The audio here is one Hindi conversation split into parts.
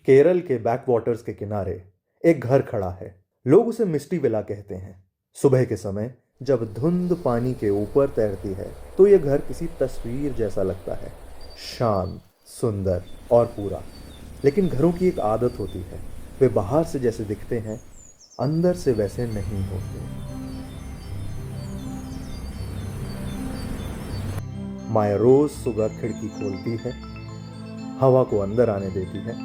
केरल के बैकवाटर्स के किनारे एक घर खड़ा है। लोग उसे मिस्टी विला कहते हैं। सुबह के समय जब धुंध पानी के ऊपर तैरती है तो यह घर किसी तस्वीर जैसा लगता है, शांत, सुंदर और पूरा। लेकिन घरों की एक आदत होती है, वे बाहर से जैसे दिखते हैं अंदर से वैसे नहीं होते। माया रोज सुबह खिड़की खोलती है, हवा को अंदर आने देती है,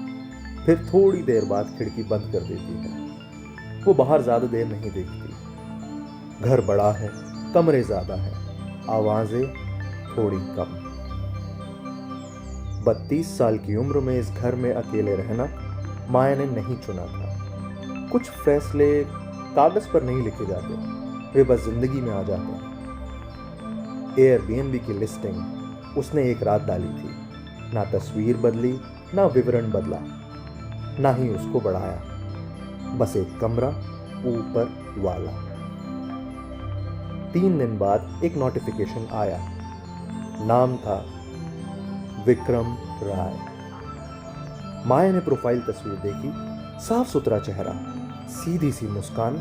फिर थोड़ी देर बाद खिड़की बंद कर देती है। वो बाहर ज्यादा देर नहीं देखती। घर बड़ा है, कमरे ज्यादा हैं, आवाजें थोड़ी कम। 32 साल की उम्र में इस घर में अकेले रहना माया ने नहीं चुना था। कुछ फैसले कागज पर नहीं लिखे जाते, वे बस जिंदगी में आ जाते हैं। एयरबीएनबी की लिस्टिंग उसने एक रात डाली थी। ना तस्वीर बदली, ना विवरण बदला, ना ही उसको बढ़ाया। बस एक कमरा ऊपर वाला। 3 दिन बाद एक नोटिफिकेशन आया। नाम था विक्रम राय। माया ने प्रोफाइल तस्वीर देखी। साफ सुथरा चेहरा, सीधी सी मुस्कान।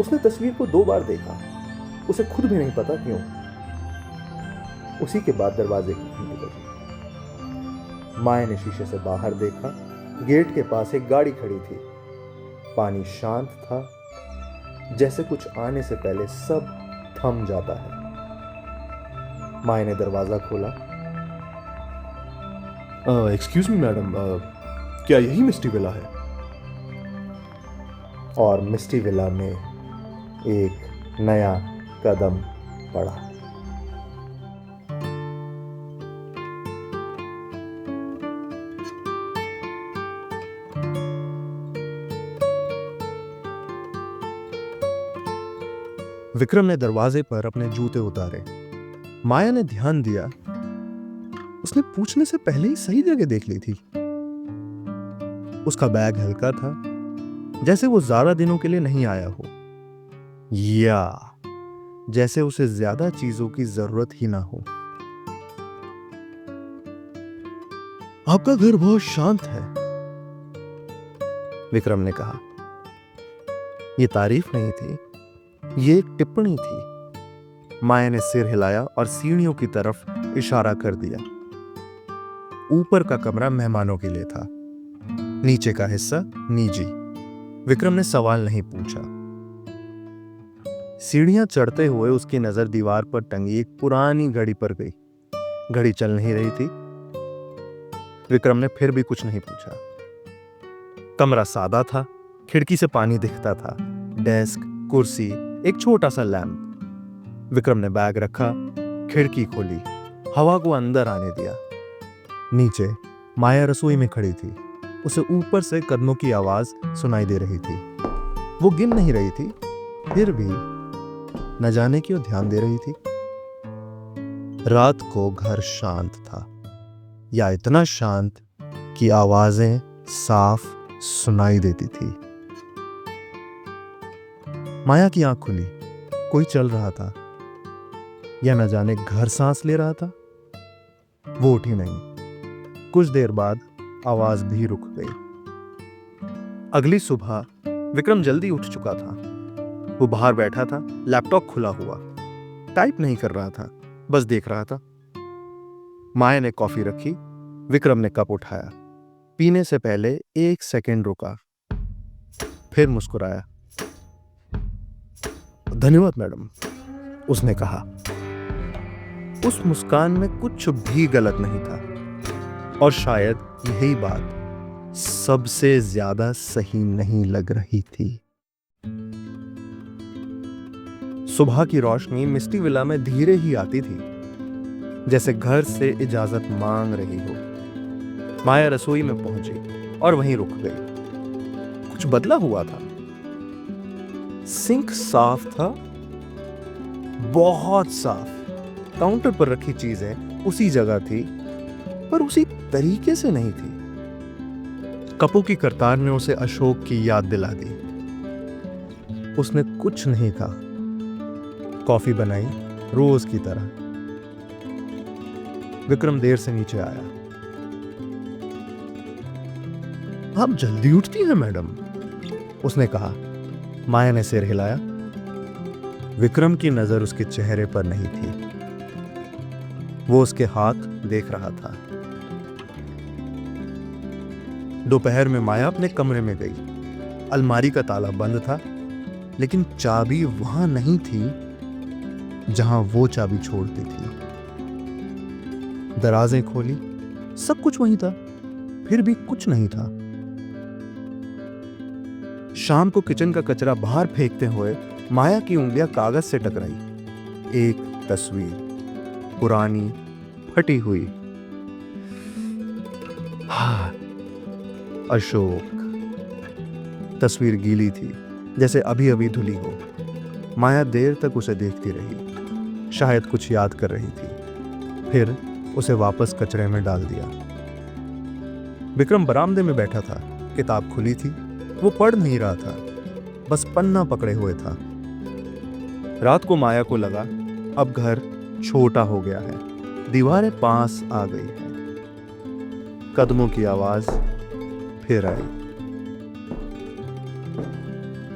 उसने तस्वीर को 2 बार देखा, उसे खुद भी नहीं पता क्यों। उसी के बाद दरवाजे की घंटी बजी। माया ने शीशे से बाहर देखा। गेट के पास एक गाड़ी खड़ी थी। पानी शांत था, जैसे कुछ आने से पहले सब थम जाता है। माया ने दरवाजा खोला। एक्सक्यूज मी मैडम, क्या यही मिस्टी विला है? और मिस्टी विला में एक नया कदम पड़ा। विक्रम ने दरवाजे पर अपने जूते उतारे। माया ने ध्यान दिया, उसने पूछने से पहले ही सही जगह देख ली थी। उसका बैग हल्का था, जैसे वो ज्यादा दिनों के लिए नहीं आया हो, या जैसे उसे ज्यादा चीजों की जरूरत ही ना हो। आपका घर बहुत शांत है, विक्रम ने कहा। यह तारीफ नहीं थी, ये एक टिप्पणी थी। माया ने सिर हिलाया और सीढ़ियों की तरफ इशारा कर दिया। ऊपर का कमरा मेहमानों के लिए था, नीचे का हिस्सा निजी। विक्रम ने सवाल नहीं पूछा। सीढ़ियां चढ़ते हुए उसकी नजर दीवार पर टंगी एक पुरानी घड़ी पर गई। घड़ी चल नहीं रही थी। विक्रम ने फिर भी कुछ नहीं पूछा। कमरा सादा था, खिड़की से पानी दिखता था। डेस्क, कुर्सी, एक छोटा सा लैंप। विक्रम ने बैग रखा, खिड़की खोली, हवा को अंदर आने दिया। नीचे माया रसोई में खड़ी थी। उसे ऊपर से कदमों की आवाज सुनाई दे रही थी। वो गिन नहीं रही थी, फिर भी न जाने क्यों ध्यान दे रही थी। रात को घर शांत था, या इतना शांत कि आवाजें साफ सुनाई देती थी। माया की आंख खुली। कोई चल रहा था, या न जाने घर सांस ले रहा था। वो उठी नहीं। कुछ देर बाद आवाज भी रुक गई। अगली सुबह विक्रम जल्दी उठ चुका था। वो बाहर बैठा था, लैपटॉप खुला हुआ। टाइप नहीं कर रहा था, बस देख रहा था। माया ने कॉफी रखी। विक्रम ने कप उठाया। पीने से पहले 1 सेकंड रुका, फिर मुस्कुराया। धन्यवाद मैडम, उसने कहा। उस मुस्कान में कुछ भी गलत नहीं था, और शायद यही बात सबसे ज्यादा सही नहीं लग रही थी। सुबह की रोशनी मिस्टी विला में धीरे ही आती थी, जैसे घर से इजाजत मांग रही हो। माया रसोई में पहुंची और वहीं रुक गई। कुछ बदला हुआ था। सिंक साफ था, बहुत साफ। काउंटर पर रखी चीजें उसी जगह थी, पर उसी तरीके से नहीं थी। कपों की कतार ने उसे अशोक की याद दिला दी। उसने कुछ नहीं कहा। कॉफी बनाई रोज की तरह। विक्रम देर से नीचे आया। आप जल्दी उठती हैं मैडम, उसने कहा। माया ने सिर हिलाया। विक्रम की नजर उसके चेहरे पर नहीं थी, वो उसके हाथ देख रहा था। दोपहर में माया अपने कमरे में गई। अलमारी का ताला बंद था, लेकिन चाबी वहां नहीं थी जहां वो चाबी छोड़ती थी। दराजें खोली, सब कुछ वहीं था, फिर भी कुछ नहीं था। शाम को किचन का कचरा बाहर फेंकते हुए माया की उंगलियां कागज से टकराई। एक तस्वीर, पुरानी, फटी हुई। अशोक। तस्वीर गीली थी, जैसे अभी अभी धुली हो। माया देर तक उसे देखती रही, शायद कुछ याद कर रही थी। फिर उसे वापस कचरे में डाल दिया। विक्रम बरामदे में बैठा था, किताब खुली थी। वो पढ़ नहीं रहा था, बस पन्ना पकड़े हुए था। रात को माया को लगा अब घर छोटा हो गया है, दीवारें पास आ गई है। कदमों की आवाज फिर आई।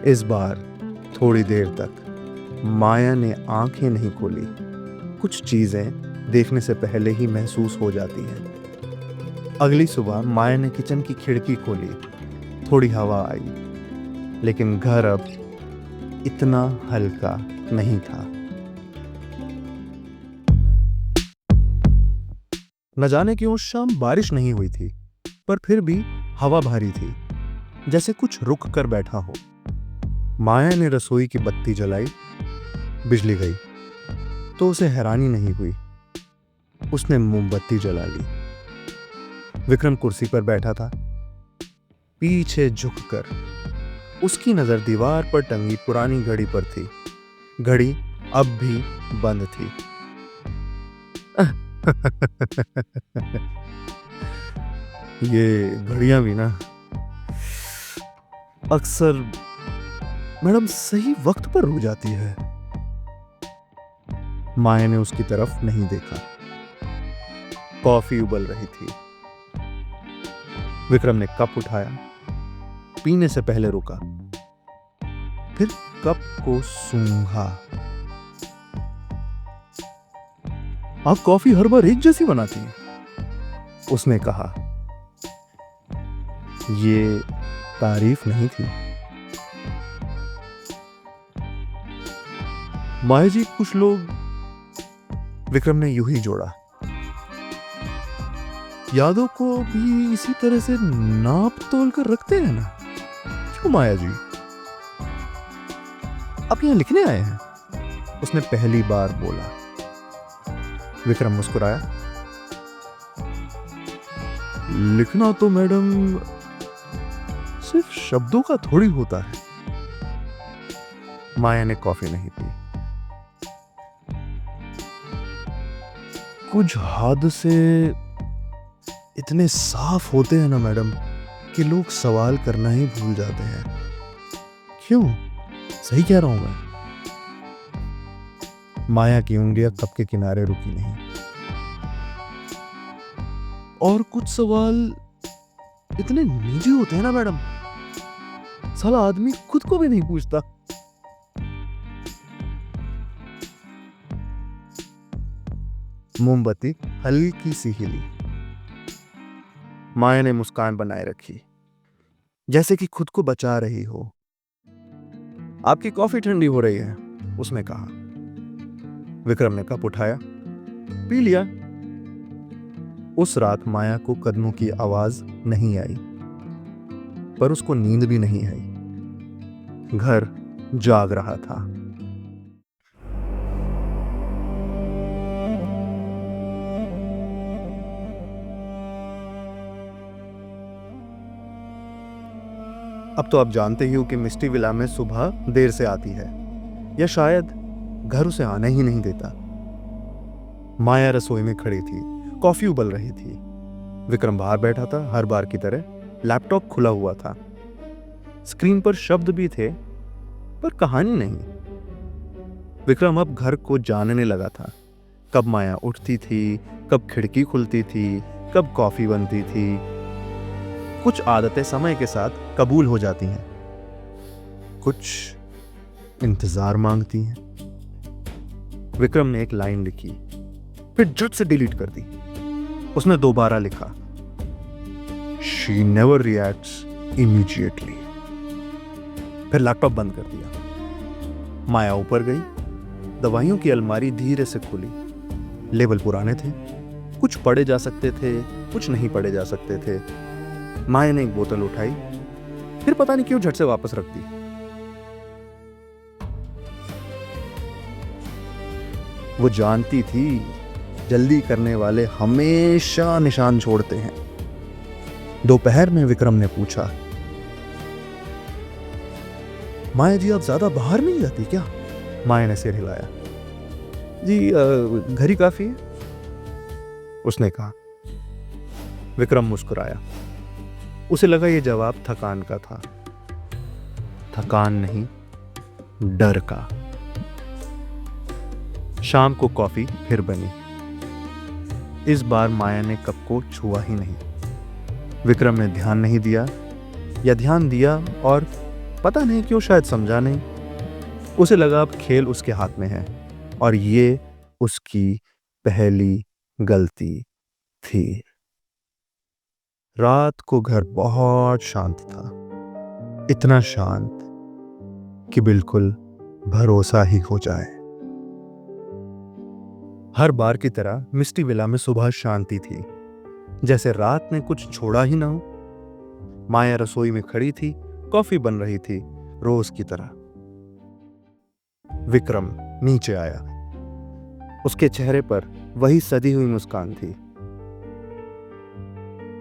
इस बार थोड़ी देर तक माया ने आंखें नहीं खोली। कुछ चीजें देखने से पहले ही महसूस हो जाती हैं। अगली सुबह माया ने किचन की खिड़की खोली। थोड़ी हवा आई, लेकिन घर अब इतना हल्का नहीं था। न जाने क्यों उस शाम बारिश नहीं हुई थी, पर फिर भी हवा भारी थी, जैसे कुछ रुक कर बैठा हो। माया ने रसोई की बत्ती जलाई। बिजली गई तो उसे हैरानी नहीं हुई। उसने मोमबत्ती जला ली। विक्रम कुर्सी पर बैठा था, पीछे झुककर। उसकी नजर दीवार पर टंगी पुरानी घड़ी पर थी। घड़ी अब भी बंद थी। ये घड़ियां भी ना अक्सर मैडम सही वक्त पर रुक जाती है। माया ने उसकी तरफ नहीं देखा। कॉफी उबल रही थी। विक्रम ने कप उठाया, पीने से पहले रुका, फिर कप को सूंघा। आप कॉफी हर बार एक जैसी बनाती हैं, उसने कहा। ये तारीफ नहीं थी। माया जी, कुछ लोग, विक्रम ने यूं ही जोड़ा, यादों को भी इसी तरह से नाप तोल कर रखते हैं ना? क्यों माया जी, आप यहां लिखने आए हैं? उसने पहली बार बोला। विक्रम मुस्कुराया। लिखना तो मैडम सिर्फ शब्दों का थोड़ी होता है। माया ने कॉफी नहीं पी। कुछ हादसे इतने साफ होते हैं ना मैडम कि लोग सवाल करना ही भूल जाते हैं। क्यों? सही कह रहा हूं मैं? माया की उंगलियां कप के किनारे रुकी नहीं। और कुछ सवाल इतने निजी होते हैं ना मैडम, साला आदमी खुद को भी नहीं पूछता। मोमबत्ती हल्की सी हिली। माया ने मुस्कान बनाए रखी, जैसे कि खुद को बचा रही हो। आपकी कॉफी ठंडी हो रही है, उसने कहा। विक्रम ने कप उठाया, पी लिया। उस रात माया को कदमों की आवाज नहीं आई, पर उसको नींद भी नहीं आई। घर जाग रहा था। अब तो आप जानते ही हो कि मिस्टी विला में सुबह देर से आती है, या शायद घर उसे आने ही नहीं देता। माया रसोई में खड़ी थी, कॉफी उबल रही थी। विक्रम बाहर बैठा था, हर बार की तरह, लैपटॉप खुला हुआ था। स्क्रीन पर शब्द भी थे, पर कहानी नहीं। विक्रम अब घर को जानने लगा था। कब माया उठती थी, कब खिड़की खुलती थी, कब कॉफी बनती थी। कुछ आदतें समय के साथ कबूल हो जाती हैं, कुछ इंतजार मांगती हैं। विक्रम ने एक लाइन लिखी, फिर झट से डिलीट कर दी। उसने दोबारा लिखा, शी नेवर रिएक्ट्स इमीडिएटली। फिर लैपटॉप बंद कर दिया। माया ऊपर गई। दवाइयों की अलमारी धीरे से खुली। लेबल पुराने थे, कुछ पढ़े जा सकते थे, कुछ नहीं पढ़े जा सकते थे। माया ने एक बोतल उठाई, फिर पता नहीं क्यों झट से वापस रख दी। वो जानती थी जल्दी करने वाले हमेशा निशान छोड़ते हैं। दोपहर में विक्रम ने पूछा, माया जी आप ज्यादा बाहर नहीं जाती क्या? माया ने सिर हिलाया। जी घर ही काफी है, उसने कहा। विक्रम मुस्कुराया। उसे लगा यह जवाब थकान का था। थकान नहीं, डर का। शाम को कॉफी फिर बनी। इस बार माया ने कप को छुआ ही नहीं। विक्रम ने ध्यान नहीं दिया, या ध्यान दिया और पता नहीं क्यों, शायद समझा नहीं। उसे लगा अब खेल उसके हाथ में है और ये उसकी पहली गलती थी। रात को घर बहुत शांत था, इतना शांत कि बिल्कुल भरोसा ही हो जाए। हर बार की तरह मिस्टी विला में सुबह शांति थी, जैसे रात में कुछ छोड़ा ही ना हो। माया रसोई में खड़ी थी, कॉफी बन रही थी, रोज की तरह। विक्रम नीचे आया। उसके चेहरे पर वही सदी हुई मुस्कान थी।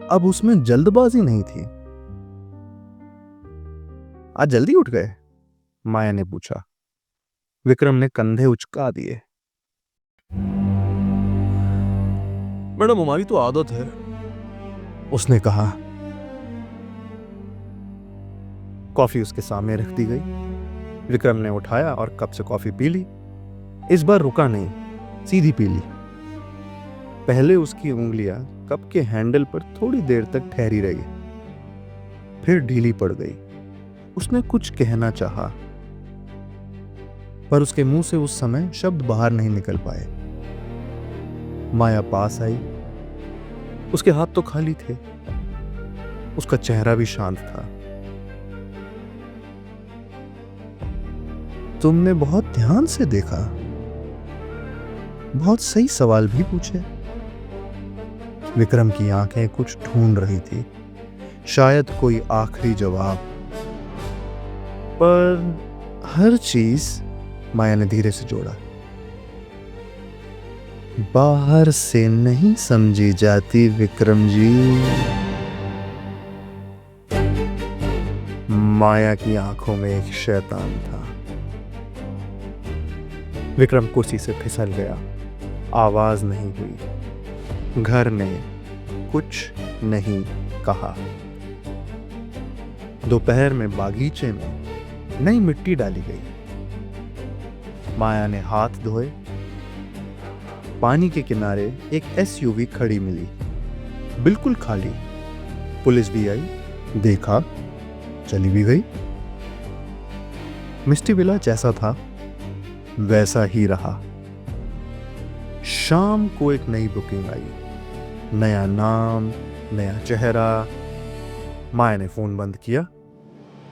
अब उसमें जल्दबाजी नहीं थी। आज जल्दी उठ गए? माया ने पूछा। विक्रम ने कंधे उचका दिए। मैडम हमारी तो आदत है, उसने कहा। कॉफी उसके सामने रख दी गई। विक्रम ने उठाया और कप से कॉफी पी ली। इस बार रुका नहीं, सीधी पी ली। पहले उसकी उंगलियां कप के हैंडल पर थोड़ी देर तक ठहरी रही, फिर ढीली पड़ गई। उसने कुछ कहना चाहा, पर उसके मुंह से उस समय शब्द बाहर नहीं निकल पाए। माया पास आई। उसके हाथ तो खाली थे, उसका चेहरा भी शांत था। तुमने बहुत ध्यान से देखा, बहुत सही सवाल भी पूछे। विक्रम की आंखें कुछ ढूंढ रही थी, शायद कोई आखिरी जवाब। पर हर चीज, माया ने धीरे से जोड़ा, बाहर से नहीं समझी जाती विक्रम जी। माया की आंखों में एक शैतान था। विक्रम कुर्सी से फिसल गया। आवाज नहीं हुई। घर ने कुछ नहीं कहा। दोपहर में बागीचे में नई मिट्टी डाली गई। माया ने हाथ धोए। पानी के किनारे एक एसयूवी खड़ी मिली, बिल्कुल खाली। पुलिस भी आई, देखा, चली भी गई। मिस्टी विला जैसा था वैसा ही रहा। शाम को एक नई बुकिंग आई, नया नाम, नया चेहरा। माया ने फोन बंद किया,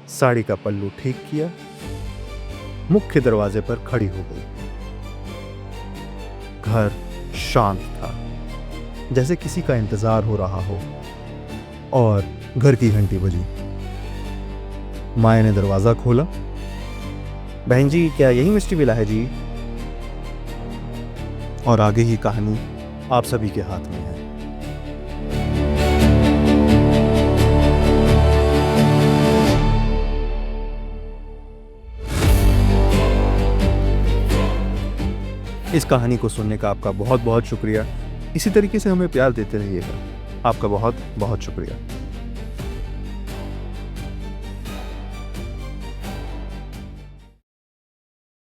साड़ी का पल्लू ठीक किया, मुख्य दरवाजे पर खड़ी हो गई। घर शांत था, जैसे किसी का इंतजार हो रहा हो। और घर की घंटी बजी। माया ने दरवाजा खोला। बहन जी, क्या यही मिस्टी विला है जी? और आगे ही कहानी आप सभी के हाथ में है। इस कहानी को सुनने का आपका बहुत बहुत शुक्रिया। इसी तरीके से हमें प्यार देते रहिएगा। आपका बहुत बहुत शुक्रिया।